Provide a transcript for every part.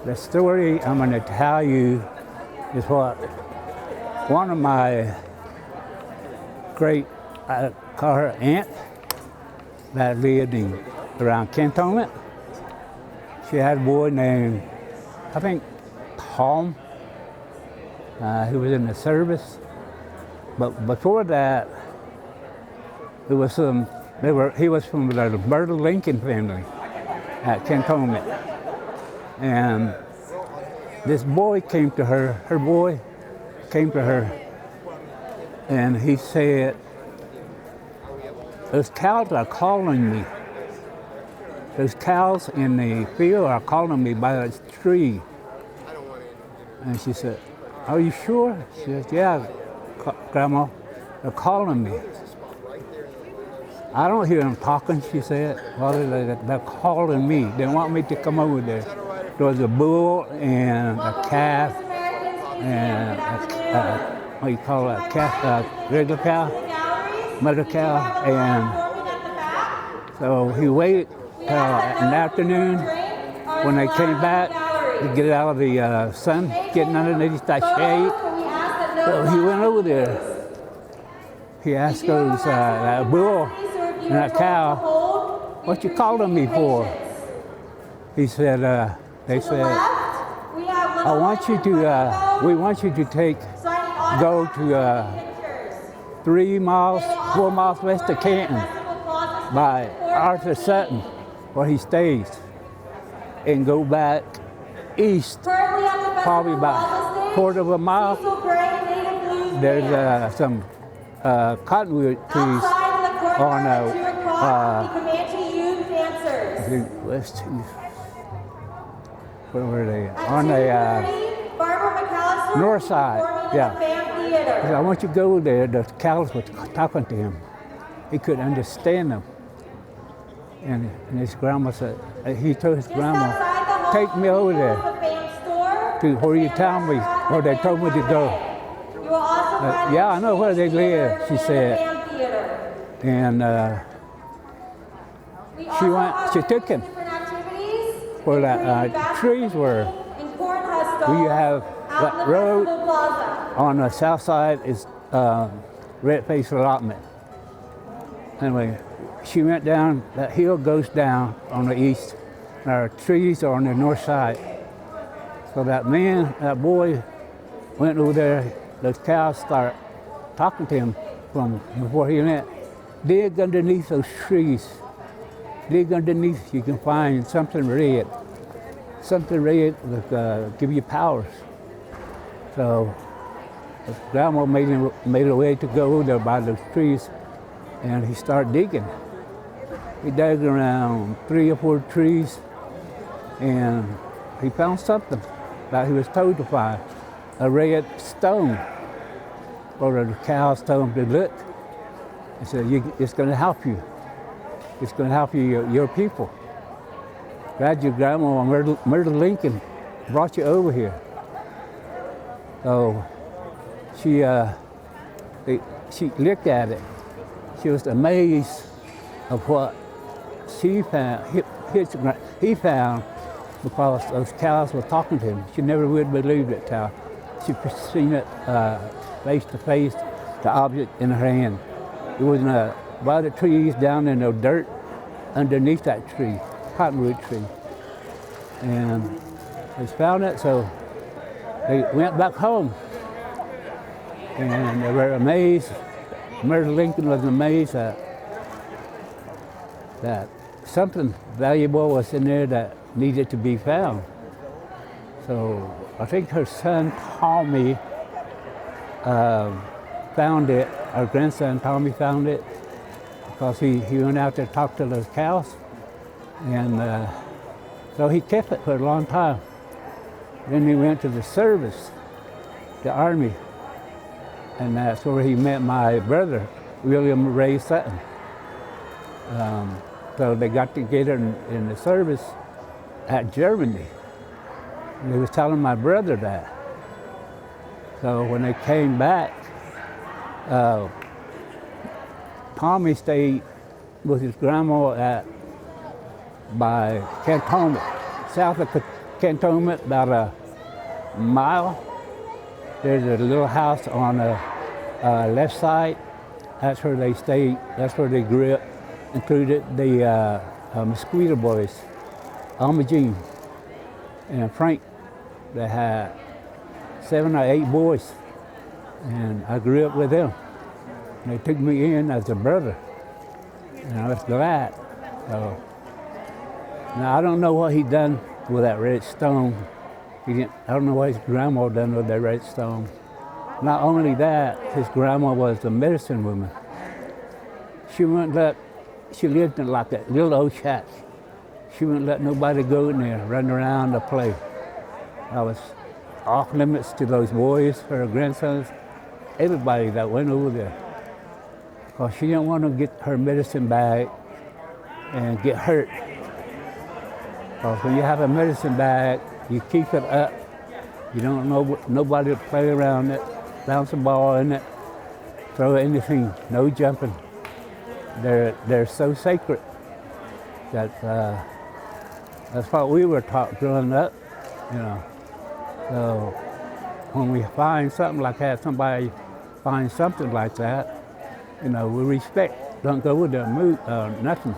The story I'm going to tell you is what one of my great, I call her aunt, that lived around Cantonment. She had a boy named, I think, Tom, who was in the service. But before that, he was from the Bertha Lincoln family at Cantonment. And this boy came to her, and he said, "Those cows are calling me. Those cows in the field are calling me by a tree." And she said, "Are you sure?" She said, "Yeah, Grandma, they're calling me." "I don't hear them talking," she said. "Well, they're calling me. They want me to come over there." There was a bull and a calf and what do you call it, a calf, regular cow, mother cow. And so he waited till in the afternoon when they came back to get out of the sun, getting underneath that shade. So he went over there. He asked those, that bull and that cow, "What you calling me for?" He said, they said, we want you to go to 4 miles west of Canton by Arthur Sutton, where he stays, and go back east, probably about a quarter of a mile. There's some cottonwood trees on west. Where were they? On the north side. Yeah. He said, "I want you to go there." The cows were talking to him. He couldn't understand them. And his grandma said, he told his grandma, "Take me over there to where you tell me, where they told me to go." "Yeah, I know where they live," she said. And she took him where the trees were. We have that road on the south side is red face allotment. Anyway, she went down, that hill goes down on the east, and our trees are on the north side. So that boy went over there, those cows started talking to him from before he went. "Dig underneath those trees. Dig underneath, you can find something red. Something red will give you powers." So Grandma made a way to go over there by those trees, and he started digging. He dug around 3 or 4 trees, and he found something that he was told to find, a red stone. Where the cows told him to look. He said, "It's going to help you. It's going to help you, your people. Glad your grandma, Myrtle Lincoln, brought you over here." So she looked at it. She was amazed of what she found, he found, because those cows were talking to him. She never would believe it till she seen it face to face, the object in her hand. It was by the trees down in the dirt underneath that tree, cottonwood tree. And they found it, so they went back home. And they were amazed. Myrtle Lincoln was amazed that something valuable was in there that needed to be found. So I think her son Tommy found it. Our grandson Tommy found it because he went out there to talk to those cows, and so he kept it for a long time. Then he went to the service, the Army, and that's where he met my brother, William Ray Sutton. So they got together in the service at Germany. And he was telling my brother that. So when they came back, Tommy stayed with his grandma by Cantonment, south of cantonment about a mile. There's a little house on the left side. That's where they stayed. That's where they grew up. Included the Mosquito Boys, Jean and Frank. They had 7 or 8 boys, and I grew up with them. And they took me in as a brother, and I was glad. So, now I don't know what he done with that red stone. I don't know what his grandma done with that red stone. Not only that, his grandma was a medicine woman. She lived in like a little old shack. She wouldn't let nobody go in there, run around or play. I was off limits to those boys, her grandsons, everybody that went over there. Because she didn't want to get her medicine bag and get hurt. Because when you have a medicine bag, you keep it up. You don't know nobody to play around it, bounce a ball in it, throw anything, no jumping. They're so sacred that that's what we were taught growing up, you know. So when we find something like that, somebody finds something like that, you know, we respect. Don't go with the mood or nothing.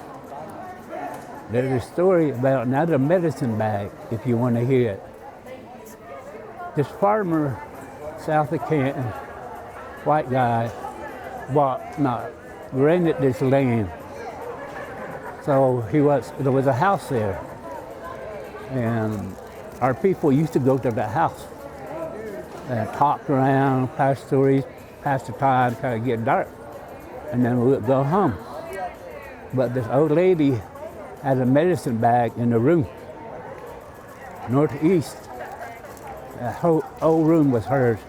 There's a story about another medicine bag, if you want to hear it. This farmer south of Canton, white guy, rented this land. So there was a house there. And our people used to go to that house and talk around, pass stories, pass the time, till it get dark. And then we would go home. But this old lady had a medicine bag in the room, northeast. The whole old room was hers.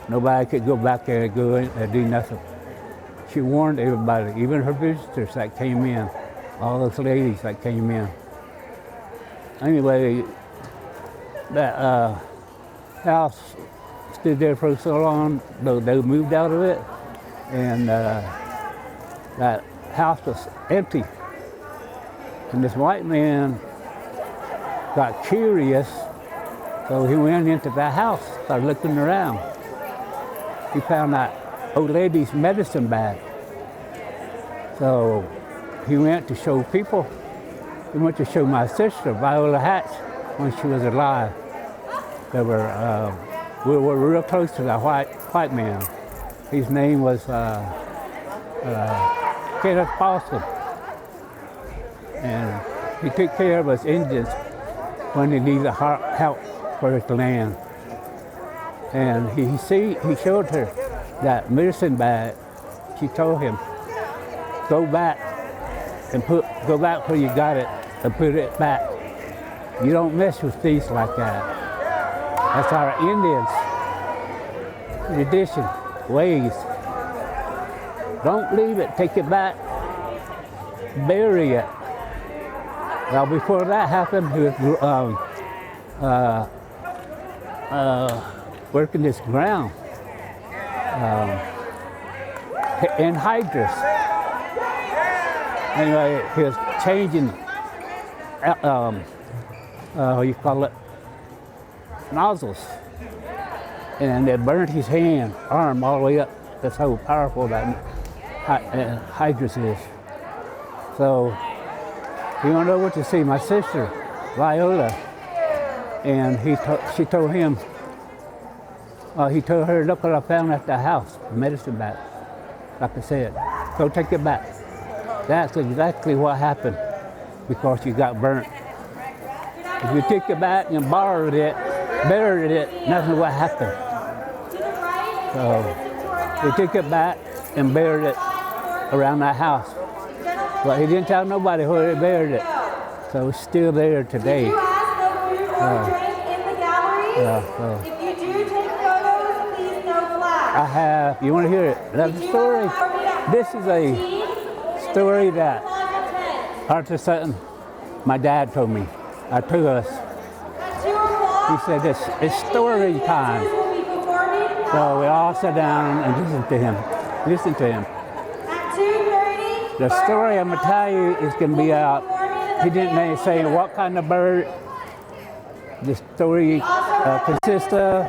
Nobody could go back there and go in and do nothing. She warned everybody, even her visitors that came in, all those ladies that came in. Anyway, that house stood there for so long, they moved out of it, and that house was empty. And this white man got curious, so he went into that house, started looking around. He found that old lady's medicine bag. So he went to show people. He went to show my sister, Viola Hatch, when she was alive. We were real close to that white man. His name was Kenneth Paulson. And he took care of us Indians when they needed help for his land. And he showed her that medicine bag. She told him, go back where you got it and put it back. You don't mess with things like that. That's our Indians' tradition, ways. Don't leave it, take it back, bury it. Now before that happened, he was working this ground in hydras. Anyway, he was changing, nozzles. And it burned his arm all the way up. That's how powerful that hydras is. So he went over to see my sister, Viola, and she told him, he told her, look what I found at the house, medicine bag. Like I said, go take it back. That's exactly what happened because you got burnt. If you took it back and borrowed it, buried it, nothing would happen. So we took it back and buried it around that house. But he didn't tell nobody where he buried it. So it's still there today. Did you ask no food or drink in the galleries? If you do take photos, please no flash. I have. You want to hear it? That's a story. This is a story that Arthur Sutton, my dad told me. To us. He said, it's story time. So we all sat down and listened to him. The story I'm gonna tell you is gonna be out. He didn't say what kind of bird, the story consists of,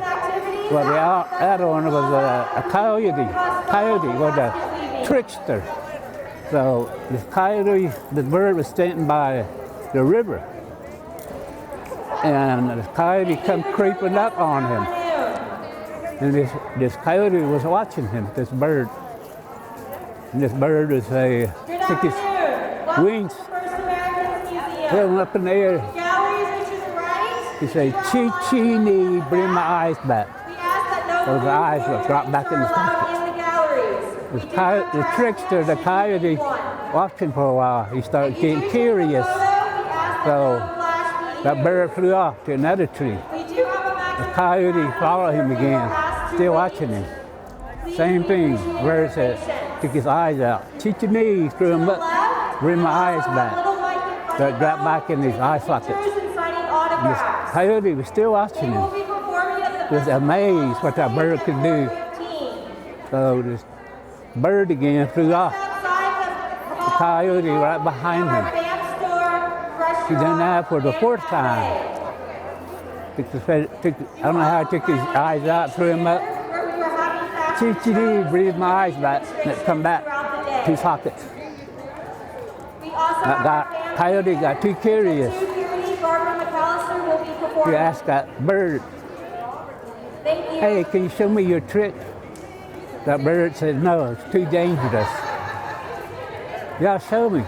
well, the other one was a coyote. Coyote was a trickster. So this coyote, the bird was standing by the river, and the coyote come creeping up on him. And this coyote was watching him, this bird. And this bird was took his wings, held him up in the air. He said, "Chi-chi-ni, bring my eyes back." So the eyes were dropped back in the pocket. The trickster, the coyote, watched him for a while. He started getting curious. So that bird flew off to another tree. The coyote followed him again, still watching him. Same thing. Bird said, took his eyes out. Chi-chi-ni, threw him up, bring my eyes back. So it dropped back in his eye socket. And this coyote was still watching him. He was amazed what that bird could do. So this bird again flew off. The coyote right behind him. He done that for the fourth time. I don't know how he took his eyes out, threw him up. Chi-chi-ni, breathed my eyes back, and it come back to his pockets. That coyote got too curious. He asked that bird, "Hey, can you show me your trick?" That bird said, "No, it's too dangerous." "Yeah, show me."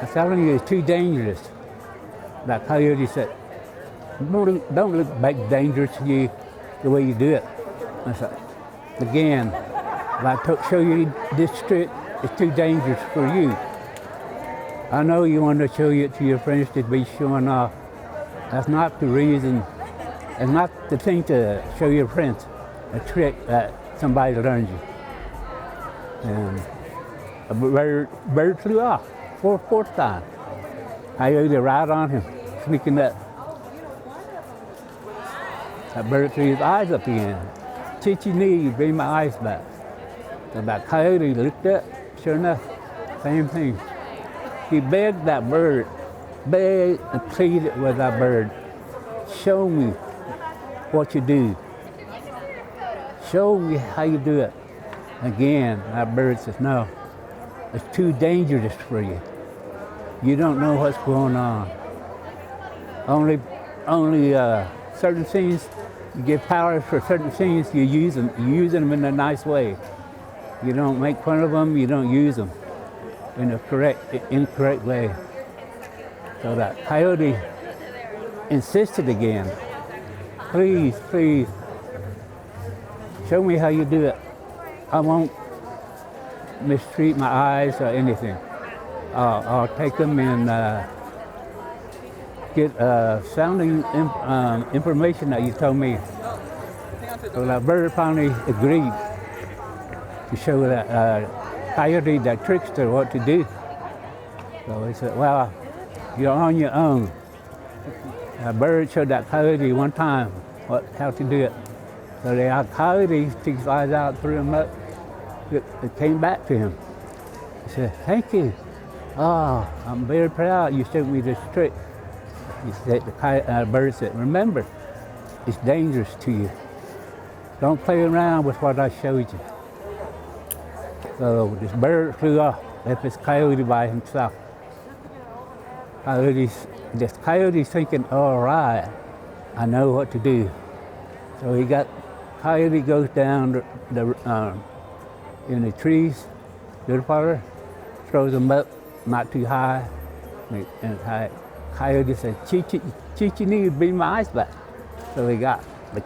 "I'm telling you, it's too dangerous." That coyote said, Don't look back dangerous to you the way you do it." I said, "Again, if I show you this trick, it's too dangerous for you. I know you want to show it to your friends to be showing off. That's not the reason, and not the thing to show your friends a trick that somebody learned you." And a bird flew off for the fourth time. Coyote right on him, sneaking up. That bird threw his eyes up again. "Chi-chi-ni, bring my eyes back." And that coyote looked up, sure enough, same thing. He begged that bird, begged and pleaded with that bird, "Show me what you do. Show me how you do it." Again, that bird says, "No, it's too dangerous for you. You don't know what's going on. Only certain things, you give powers for certain things, you use them in a nice way. You don't make fun of them, you don't use them in a incorrect way." So that coyote insisted again, "Please, please, show me how you do it. I won't mistreat my eyes or anything. I'll take them and get sounding information that you told me." So that bird finally agreed to show that coyote, that trickster, what to do. So he said, "Well, you're on your own." A bird showed that coyote one time how to do it. So the coyote took his eyes out, threw him up. It came back to him. He said, "Thank you. Oh, I'm very proud you showed me this trick." He said, the bird said, "Remember, it's dangerous to you. Don't play around with what I showed you." So this bird flew off, left this coyote by himself. This coyote's thinking, "All right, I know what to do." So coyote goes down in the trees, good farther, throws them up, not too high, and coyote said, "Chi-chi-ni, bring my eyes back." So they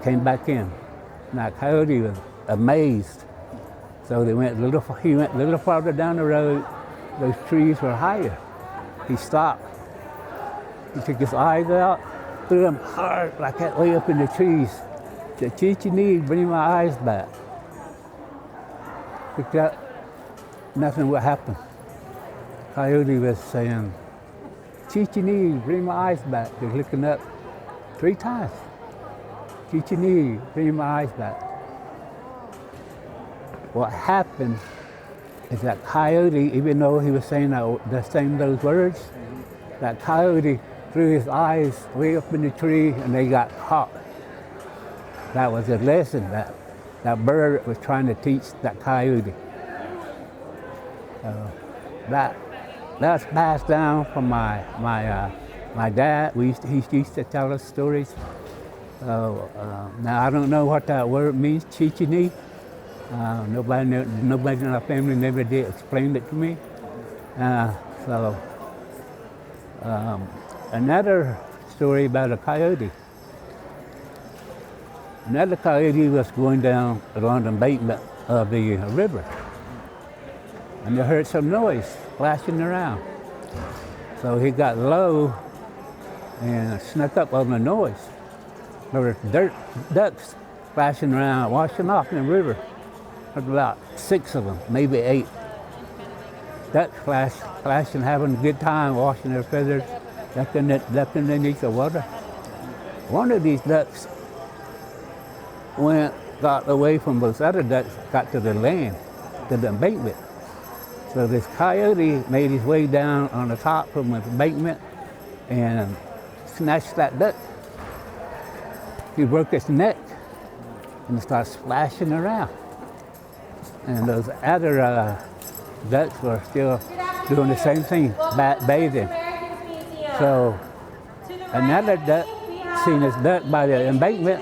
came back in. Now coyote was amazed. So he went a little farther down the road. Those trees were higher. He stopped. He took his eyes out, threw them hard like that way up in the trees. Said, "Chi-chi-ni, bring my eyes back." Looked up, nothing would happen. Coyote was saying, "Chi-chi-ni, bring my eyes back." He was looking up 3 times. "Chi-chi-ni, bring my eyes back." What happened is that coyote, even though he was saying those words, that coyote threw his eyes way up in the tree and they got caught. That was a lesson that bird was trying to teach that coyote. That's passed down from my dad. He used to tell us stories. Now I don't know what that word means, chichini. Nobody in our family never did explain it to me. Another story about a coyote. Another coyote was going down along the embankment of the river, and they heard some noise splashing around. So he got low and snuck up on the noise. There were ducks splashing around, washing off in the river. There was about 6 of them, maybe 8. Ducks splashing, having a good time, washing their feathers, ducking underneath the water. One of these ducks got away from those other ducks, got to the land, to the embankment. So this coyote made his way down on the top from the embankment and snatched that duck. He broke his neck and started splashing around. And those other ducks were still doing the same thing, bathing. So another duck seen this duck by the embankment,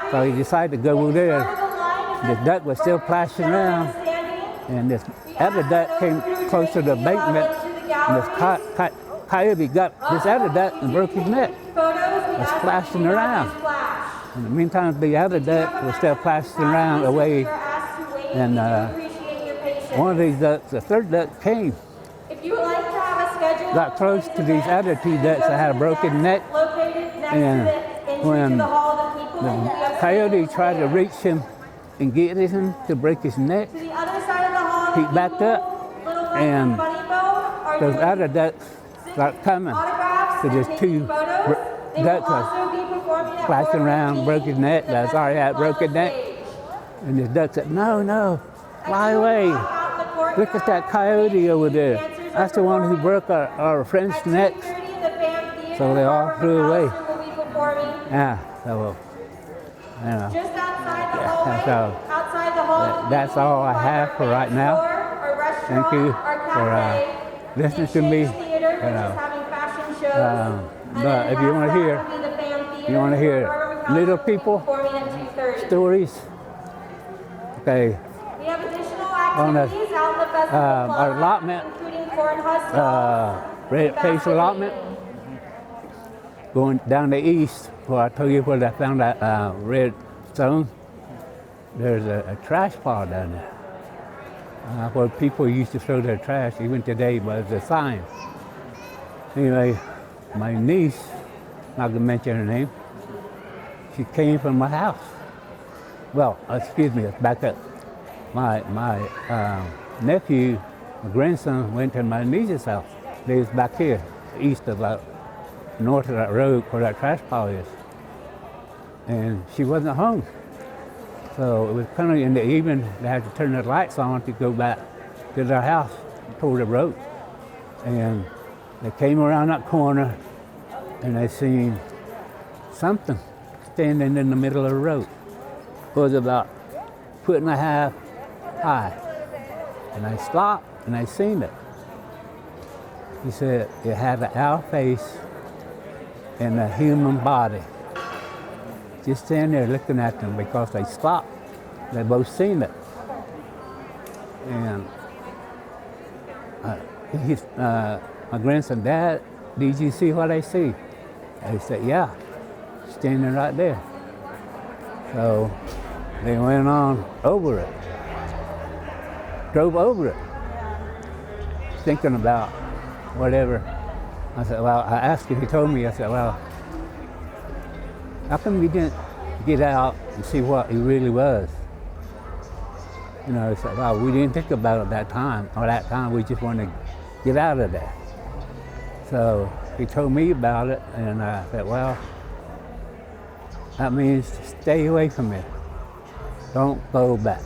so he decided to go over there. The duck was still splashing around, and this other duck came close to the embankment, and this coyote got this other duck and broke his neck. Was splashing around. In the meantime, the other duck was still splashing around away, and one of these ducks, the third duck, came. Got close to these other 2 ducks that had a broken neck, and when the coyote tried to reach him and get him to break his neck, he backed up, and those other ducks started coming. So there's 2 ducks was splashing around, broke his neck. That's already had a broken neck. And this duck said, no, fly away. Look at that coyote over there. That's the one who broke our friend's neck. So they all flew away. Yeah, so, Just outside the hallway, outside the hall, that's all I have for right now. Thank you for listening to me. But if you want to hear little people stories, okay. We have additional activities out in the festival Our plaza, allotment, including corn husk red face allotment, going down the east, where I told you where I found that red stone. There's a trash pile down there where people used to throw their trash, even today, but it's a sign. Anyway, my niece, not gonna mention her name, she came from my house. Well, excuse me, let's back up. My nephew, my grandson, went to my niece's house. They was back here, east of north of that road where that trash pile is. And she wasn't home. So it was kind of in the evening, they had to turn the lights on to go back to their house toward the road. And they came around that corner and they seen something standing in the middle of the road. It was about 1.5 feet high. And I stopped and I seen it. He said it had an owl face and a human body. Just standing there looking at them because they stopped. They both seen it. And my grandson, Dad, did you see what I see? I said, yeah, standing right there. So they went on over it, drove over it, thinking about whatever. I said, well, I asked him, he told me, I said, well, how come you didn't get out and see what he really was? You know, he said, well, we didn't think about it that time, we just wanted to get out of there. So he told me about it, and I said, well, that means stay away from it. Don't go back.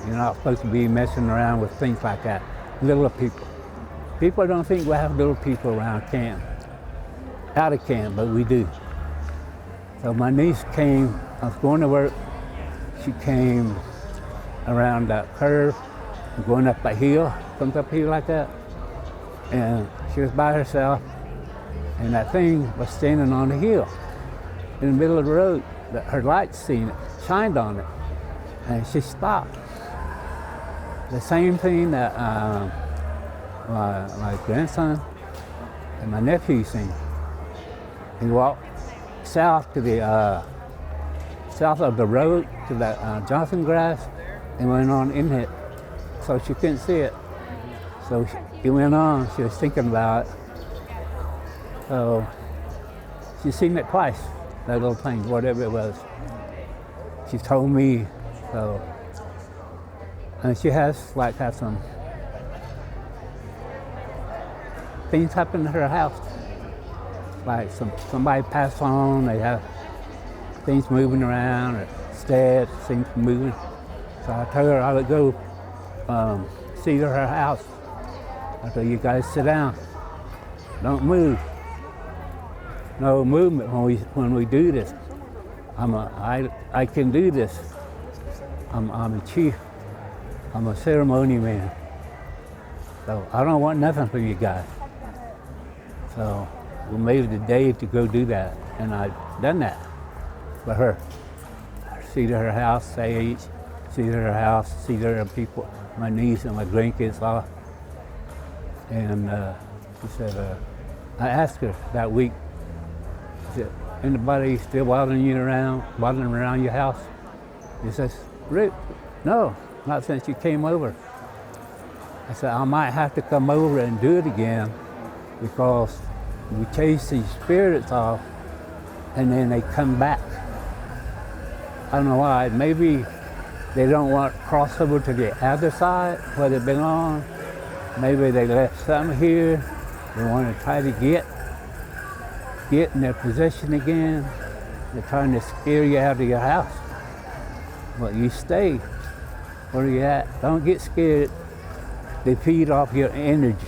You're not supposed to be messing around with things like that. Little people. People don't think we have little people around camp. out of camp, but we do. So my niece came, I was going to work, she came around that curve, going up a hill, comes up here like that, and she was by herself, and that thing was standing on the hill in the middle of the road. Her lights seen it, shined on it, and she stopped. The same thing that my grandson and my nephew seen. He walked south to the south of the road to that Johnson grass and went on in it, so she couldn't see it. So he went on. She was thinking about it. So she's seen it twice. That little thing, whatever it was. She told me. So, and she has had some things happen to her house. Like somebody passed on, they have things moving around, or stairs, things moving. So I told her I would go see to her house. I told you guys sit down, don't move. No movement when we do this. I can do this. I'm a chief. I'm a ceremony man. So I don't want nothing from you guys. So we made it a day to go do that, and I've done that for her. See to her house, sage, see to her house, see to her people, my niece and my grandkids all. And she said, I asked her that week, I said, anybody still bothering around your house? He says, Rick, no, not since you came over. I said, I might have to come over and do it again because we chase these spirits off and then they come back. I don't know why. Maybe they don't want to cross over to the other side where they belong. Maybe they left something here. They want to try to get in their possession again. They're trying to scare you out of your house. But you stay where you at. Don't get scared. They feed off your energy.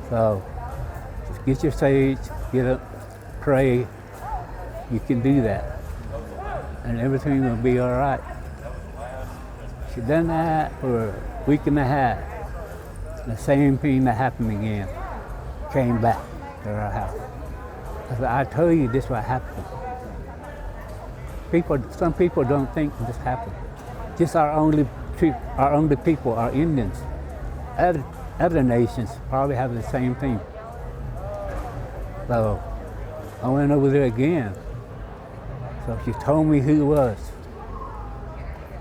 So just get your sage, get up, pray. You can do that. And everything will be all right. She done that for a week and a half. The same thing that happened again came back to our house. I said, I told you this would happen. Some people don't think this happened. Just our only people, our Indians. Other nations probably have the same thing. So I went over there again. So she told me who it was.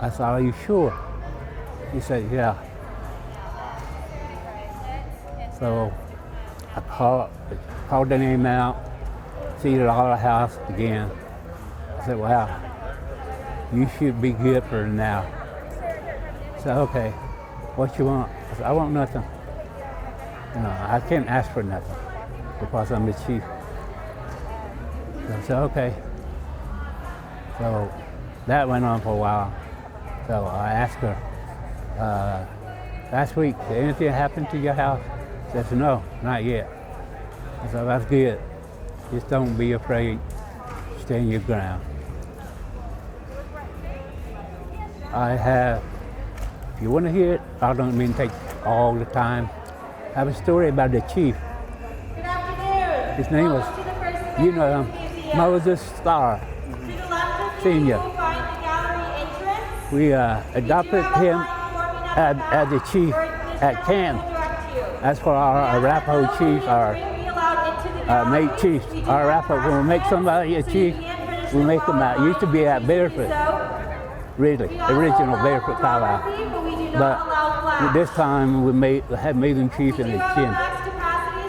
I said, are you sure? She said, yeah. So I called the name out, seated all the house again. I said, wow, you should be good for now. I said, okay, what you want? I said, I want nothing. You know, I can't ask for nothing because I'm the chief. So I said, okay. So that went on for a while. So I asked her, last week, did anything happen to your house? She said, no, not yet. I said, that's good. Just don't be afraid. Stand your ground. I have, if you want to hear it, I don't mean take all the time. I have a story about the chief. Good afternoon. His name was, you know him, Moses Starr, Senior. We adopted him as the chief at camp. That's for our Arapaho chiefs, our mate chiefs. Our Arapaho, when we make somebody a chief, we make them out. It used to be at Barefoot, really, original Barefoot powwow. But this time we had made him chief in the chin,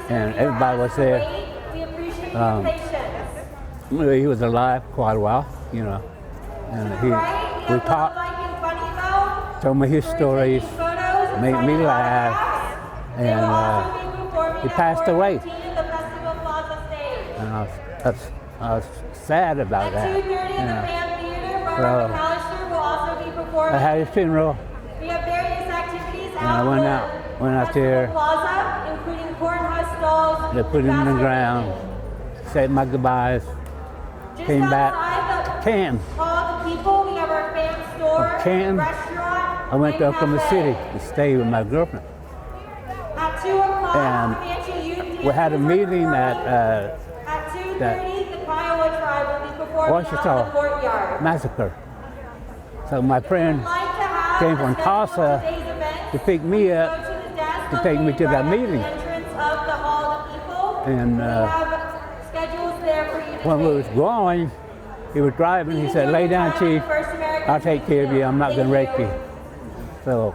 and everybody was there. He was alive quite a while, you know, and we talked, told me his stories, made me laugh, and he passed away. And I was sad about that. You know. So I had his funeral. We have various activities and I went out there. putting corn husk stalls. They put him in the ground, said my goodbyes, came back. Can. All the people, we have our fan store, Can. restaurant, I went to and Oklahoma cafe. City to stay with my girlfriend. At 2 o'clock, And Comanche youth we had a dances are meeting performing. at At 2:30, that the Kiowa tribe will be performing out in Washita the courtyard. massacre. So my friend Like to have came the from schedule of Tulsa today's event, to pick me go up to the desk to take me to located that right at meeting. the entrance of the Hall of People. And We have schedules there for you to when we take. was going, he was driving, he said, "Lay down, Chief, I'll take care of you, I'm not gonna rape you." So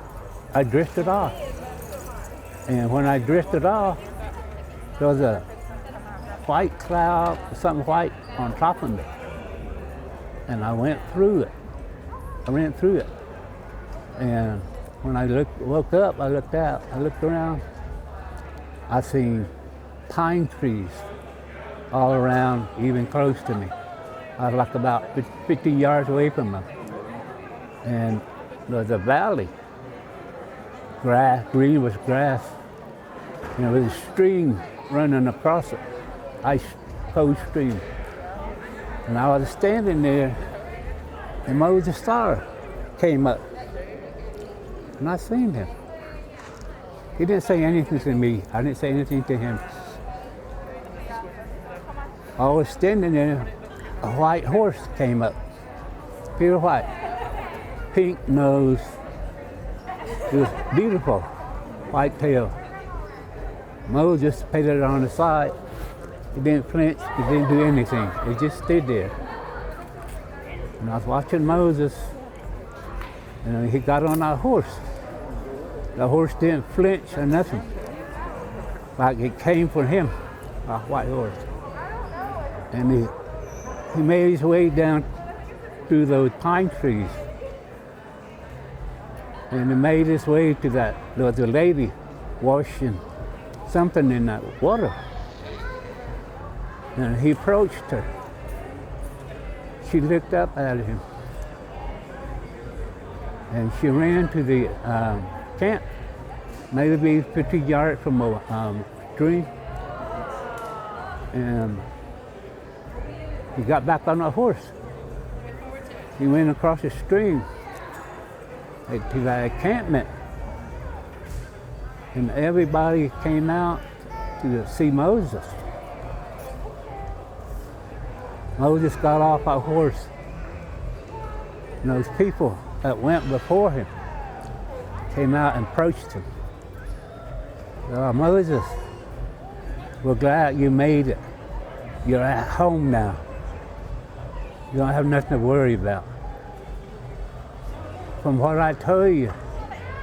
I drifted off. And when I drifted off, there was a white cloud, something white on top of me. And I went through it. I ran through it. And when I woke up, I looked out, I looked around, I seen pine trees all around, even close to me. I was like about 50 yards away from them. And there was a valley. Grass, green was grass. And there was a stream running across it, ice-cold stream. And I was standing there, and Moses Star came up. And I seen him. He didn't say anything to me. I didn't say anything to him. I was standing there, a white horse came up, pure white, pink nose. It was beautiful, white tail. Moses put it on the side. He didn't flinch, he didn't do anything. He just stood there. And I was watching Moses, and he got on that horse. The horse didn't flinch or nothing. Like it came from him, a white horse. And he made his way down through those pine trees. And he made his way to that. There was a lady washing something in that water. And he approached her. She looked up at him. And she ran to the camp, maybe 50 yards from a tree. And he got back on a horse. He went across the stream to the encampment. And everybody came out to see Moses. Moses got off a horse. And those people that went before him came out and approached him. Moses, we're glad you made it. You're at home now. You don't have nothing to worry about. From what I told you,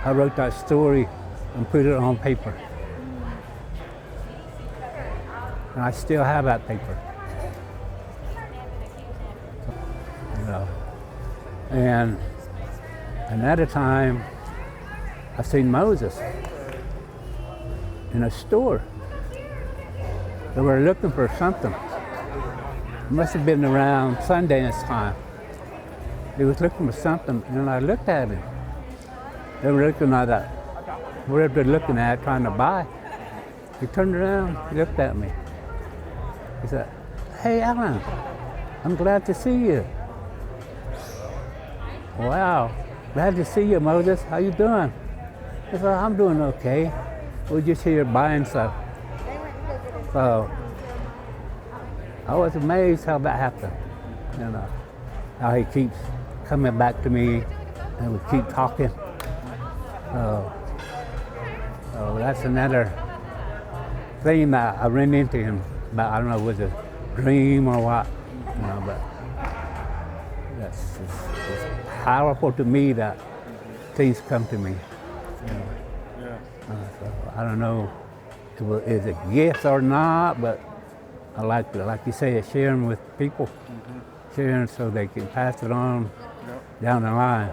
I wrote that story and put it on paper. And I still have that paper. You know. And another time, I seen Moses in a store. They were looking for something. It must have been around Sundance time. He was looking for something, and I looked at him. They were looking at that, whatever they're looking at, trying to buy. He turned around, he looked at me. He said, "Hey, Alan, I'm glad to see you." "Wow, glad to see you, Moses. How you doing?" I said, "I'm doing okay. We're just here buying stuff." So I was amazed how that happened. You know, how he keeps coming back to me, and we keep talking. So that's another thing that I ran into him about. I don't know, was it a dream or what, you know, but it's powerful to me that things come to me. You know. Yeah. So I don't know if it's a gift or not, but I like you say, sharing with people, sharing so they can pass it on down the line.